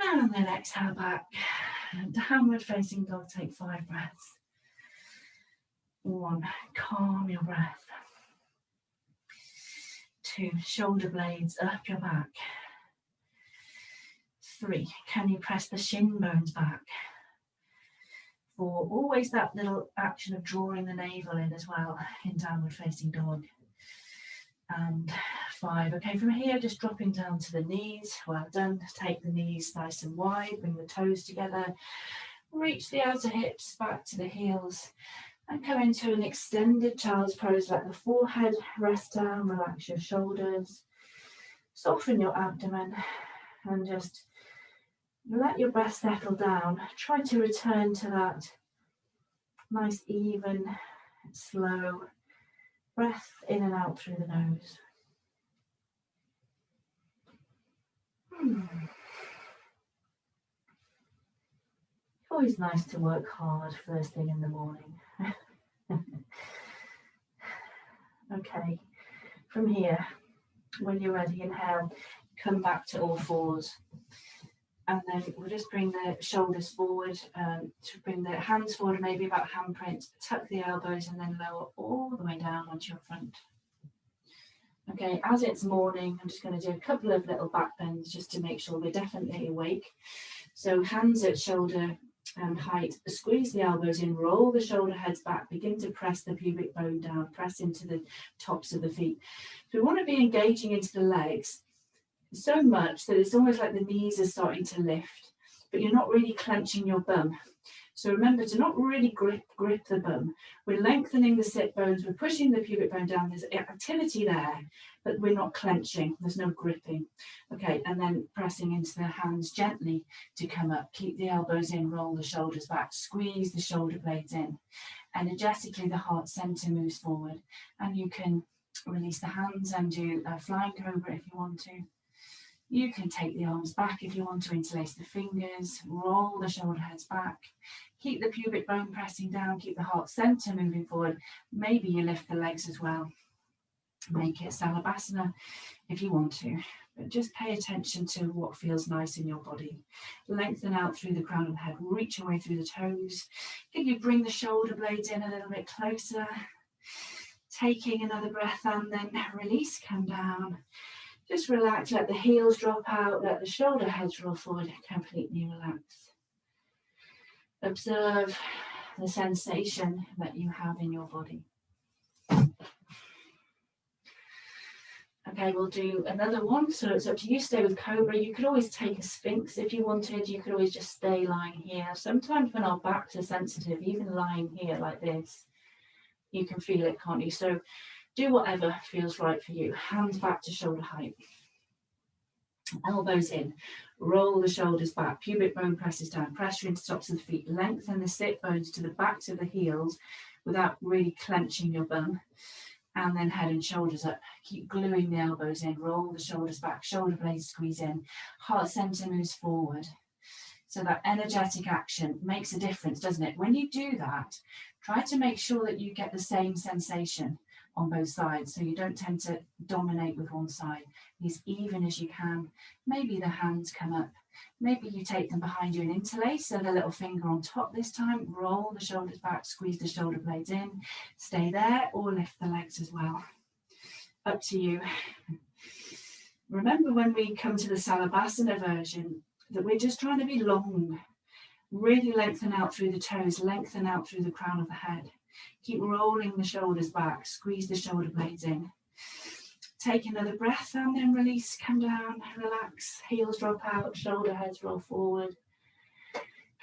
And then exhale back, downward facing dog, take 5 breaths. 1, calm your breath. 2, shoulder blades up your back. 3, can you press the shin bones back? 4, always that little action of drawing the navel in as well in downward facing dog. And 5, okay, from here just dropping down to the knees. Well done. Take the knees nice and wide, bring the toes together, reach the outer hips back to the heels, and come into an extended child's pose. Let the forehead rest down, relax your shoulders, Soften your abdomen and just let your breath settle down. Try to return to that nice, even, slow breath in and out through the nose. Always nice to work hard first thing in the morning. Okay, from here, when you're ready, inhale, come back to all fours. And then we'll just bring the shoulders forward, to bring the hands forward, maybe about handprint, tuck the elbows and then lower all the way down onto your front. Okay, as it's morning, I'm just going to do a couple of little back bends just to make sure we're definitely awake. So hands at shoulder height, squeeze the elbows in, roll the shoulder heads back, begin to press the pubic bone down, press into the tops of the feet. So we want to be engaging into the legs so much that it's almost like the knees are starting to lift, but you're not really clenching your bum. So remember to not really grip the bum. We're lengthening the sit bones, we're pushing the pubic bone down, there's activity there, but we're not clenching, there's no gripping. Okay, and then pressing into the hands gently to come up. Keep the elbows in, roll the shoulders back, squeeze the shoulder blades in. Energetically, the heart center moves forward, and you can release the hands and do a flying cobra if you want to. You can take the arms back if you want to, interlace the fingers, roll the shoulder heads back, keep the pubic bone pressing down, keep the heart center moving forward. Maybe you lift the legs as well. Make it Salabhasana if you want to, but just pay attention to what feels nice in your body. Lengthen out through the crown of the head, reach your way through the toes. Can you bring the shoulder blades in a little bit closer? Taking another breath and then release, come down. Just relax, let the heels drop out, let the shoulder heads roll forward, completely relax. Observe the sensation that you have in your body. Okay, we'll do another one, so it's up to you. Stay with Cobra. You could always take a Sphinx if you wanted. You could always just stay lying here. Sometimes when our backs are sensitive, even lying here like this, you can feel it, can't you? So do whatever feels right for you. Hands back to shoulder height. Elbows in, roll the shoulders back, pubic bone presses down, pressure into tops of the feet, lengthen the sit bones to the backs of the heels without really clenching your bum, and then head and shoulders up. Keep gluing the elbows in, roll the shoulders back, shoulder blades squeeze in, heart center moves forward. So that energetic action makes a difference, doesn't it? When you do that, try to make sure that you get the same sensation on both sides, so you don't tend to dominate with one side. Be as even as you can. Maybe the hands come up. Maybe you take them behind you and interlace, so the little finger on top this time. Roll the shoulders back, squeeze the shoulder blades in. Stay there or lift the legs as well. Up to you. Remember when we come to the Salabhasana version that we're just trying to be long. Really lengthen out through the toes, lengthen out through the crown of the head. Keep rolling the shoulders back, squeeze the shoulder blades in. Take another breath and then release, come down, relax, heels drop out, shoulder heads roll forward.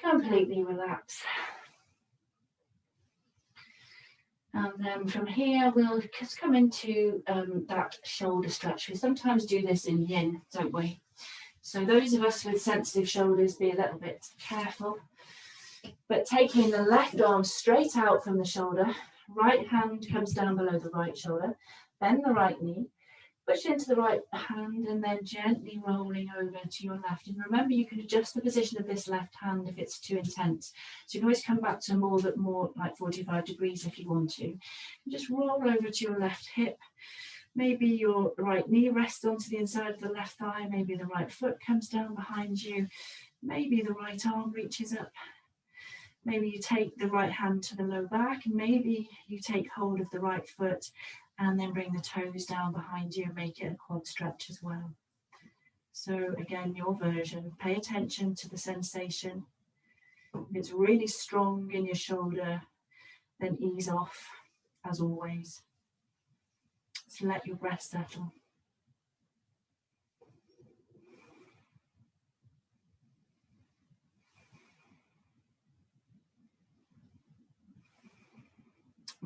Completely relax. And then from here, we'll just come into that shoulder stretch. We sometimes do this in yin, don't we? So those of us with sensitive shoulders, be a little bit careful. But taking the left arm straight out from the shoulder, right hand comes down below the right shoulder, bend the right knee, push into the right hand and then gently rolling over to your left. And remember, you can adjust the position of this left hand if it's too intense. So you can always come back to more like 45 degrees if you want to. And just roll over to your left hip. Maybe your right knee rests onto the inside of the left thigh. Maybe the right foot comes down behind you. Maybe the right arm reaches up. Maybe you take the right hand to the low back. Maybe you take hold of the right foot and then bring the toes down behind you and make it a quad stretch as well. So again, your version, pay attention to the sensation. If it's really strong in your shoulder, then ease off as always. So let your breath settle.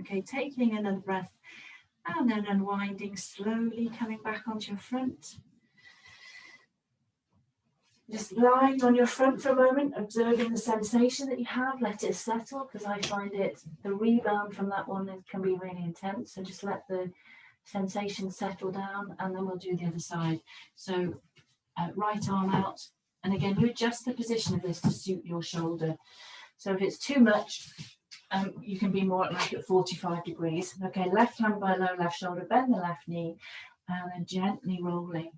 Okay, taking another breath and then unwinding slowly, coming back onto your front. Just lying on your front for a moment, observing the sensation that you have. Let it settle, because I find the rebound from that one can be really intense. So just let the sensation settle down, and then we'll do the other side. So right arm out, and again, you adjust the position of this to suit your shoulder. So if it's too much, you can be more like at 45 degrees. Okay, left hand below left shoulder, bend the left knee, and then gently rolling.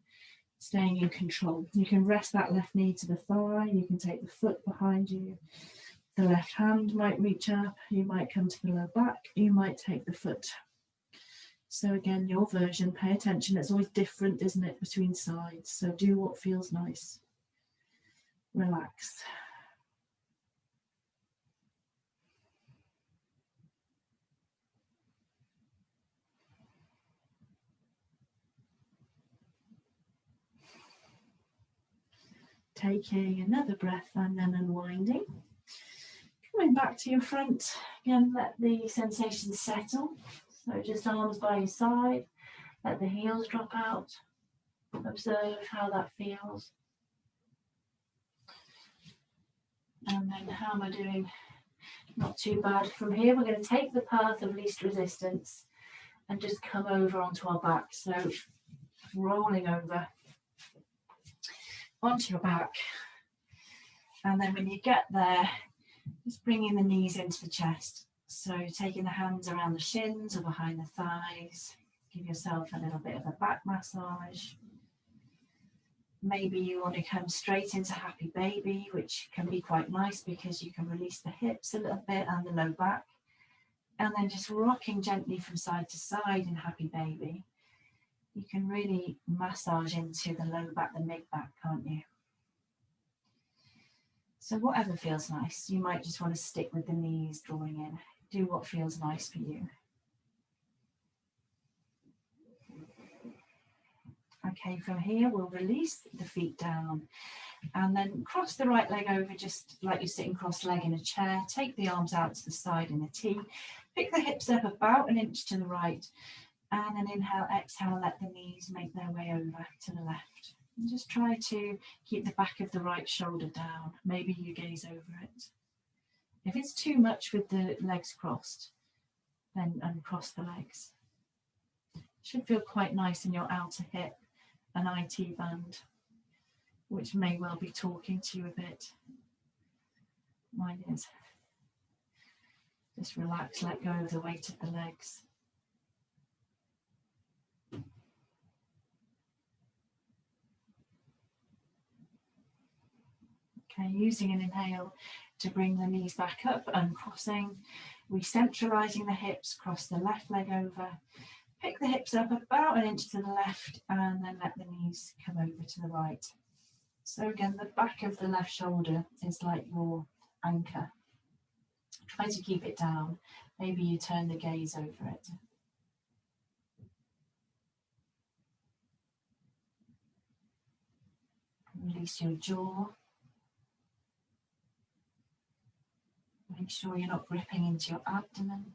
Staying in control. You can rest that left knee to the thigh, you can take the foot behind you, the left hand might reach up, you might come to the low back, you might take the foot. So again, your version, pay attention, it's always different, isn't it, between sides, so do what feels nice. Relax. Taking another breath and then unwinding. Coming back to your front, again, let the sensation settle. So just arms by your side, let the heels drop out. Observe how that feels. And then how am I doing? Not too bad. From here, we're going to take the path of least resistance and just come over onto our back. So rolling over onto your back. And then when you get there, just bringing the knees into the chest. So taking the hands around the shins or behind the thighs. Give yourself a little bit of a back massage. Maybe you want to come straight into happy baby, which can be quite nice because you can release the hips a little bit and the low back. And then just rocking gently from side to side in happy baby. You can really massage into the low back, the mid back, can't you? So whatever feels nice. You might just want to stick with the knees drawing in. Do what feels nice for you. Okay, from here we'll release the feet down and then cross the right leg over just like you're sitting cross-legged in a chair. Take the arms out to the side in a T. Pick the hips up about an inch to the right, and then inhale, exhale, let the knees make their way over to the left. And just try to keep the back of the right shoulder down. Maybe you gaze over it. If it's too much with the legs crossed, then uncross the legs. Should feel quite nice in your outer hip, an IT band, which may well be talking to you a bit. Mine is. Just relax, let go of the weight of the legs. Okay, using an inhale to bring the knees back up, uncrossing, re-centralising the hips, cross the left leg over, pick the hips up about an inch to the left, and then let the knees come over to the right. So again, the back of the left shoulder is like your anchor. Try to keep it down. Maybe you turn the gaze over it. Release your jaw. Make sure you're not gripping into your abdomen.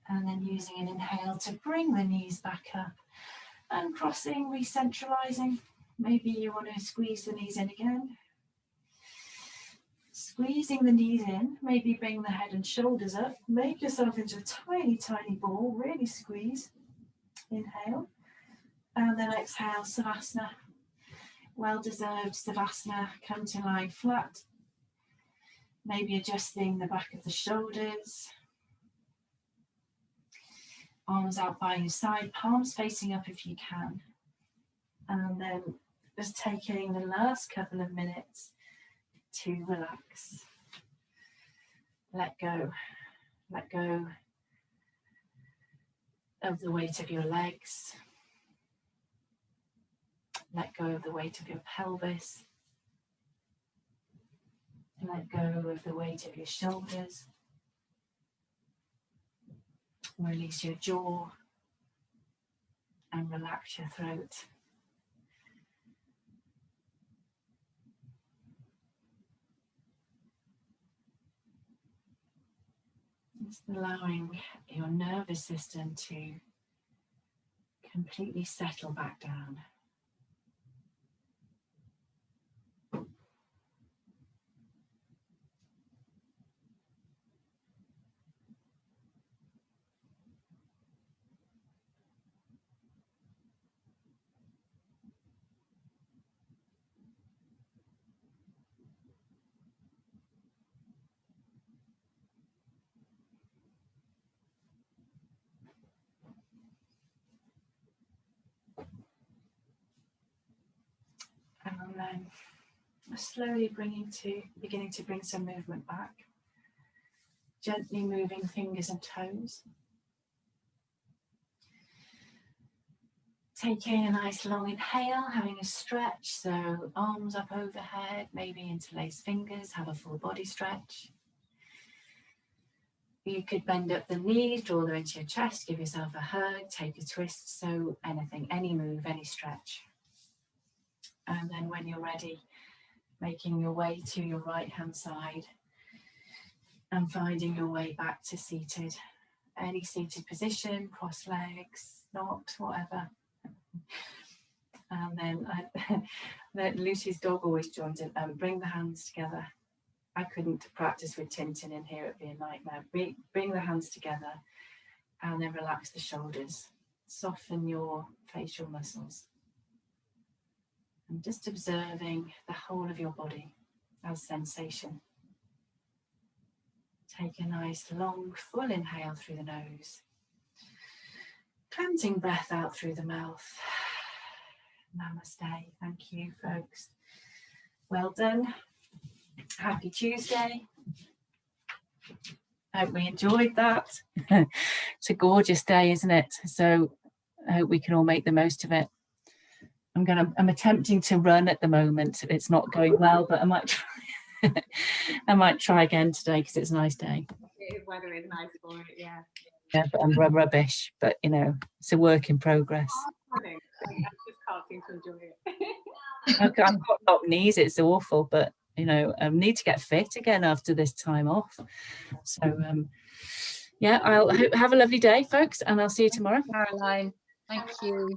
And then using an inhale to bring the knees back up and crossing, re-centralising. Maybe you want to squeeze the knees in again. Squeezing the knees in, maybe bring the head and shoulders up. Make yourself into a tiny, tiny ball. Really squeeze. Inhale. And then exhale, Savasana. Well-deserved Savasana. Come to lie flat. Maybe adjusting the back of the shoulders. Arms out by your side, palms facing up if you can. And then just taking the last couple of minutes to relax. Let go. Let go of the weight of your legs. Let go of the weight of your pelvis. Let go of the weight of your shoulders. Release your jaw and relax your throat. Just allowing your nervous system to completely settle back down. And then slowly beginning to bring some movement back. Gently moving fingers and toes. Taking a nice long inhale, having a stretch, so arms up overhead, maybe interlace fingers, have a full body stretch. You could bend up the knees, draw them into your chest, give yourself a hug, take a twist, so anything, any move, any stretch. And then when you're ready, making your way to your right hand side and finding your way back to seated. Any seated position, cross legs, not, whatever. And then Lucy's dog always joins in. Bring the hands together. I couldn't practice with Tintin in here, it'd be a nightmare. Bring the hands together and then relax the shoulders. Soften your facial muscles. And just observing the whole of your body as sensation. Take a nice long full inhale through the nose. Cleansing breath out through the mouth. Namaste. Thank you, folks. Well done. Happy Tuesday. I hope we enjoyed that. It's a gorgeous day, isn't it? So I hope we can all make the most of it. I'm attempting to run at the moment. It's not going well, but I might try. I might try again today because it's a nice day. The weather is nice for it, yeah. Yeah, but I'm rubbish. But you know, it's a work in progress. I just can't seem to enjoy it. I've got knock knees. It's awful, but you know, I need to get fit again after this time off. So yeah, I'll have a lovely day, folks, and I'll see you tomorrow. Caroline, thank you.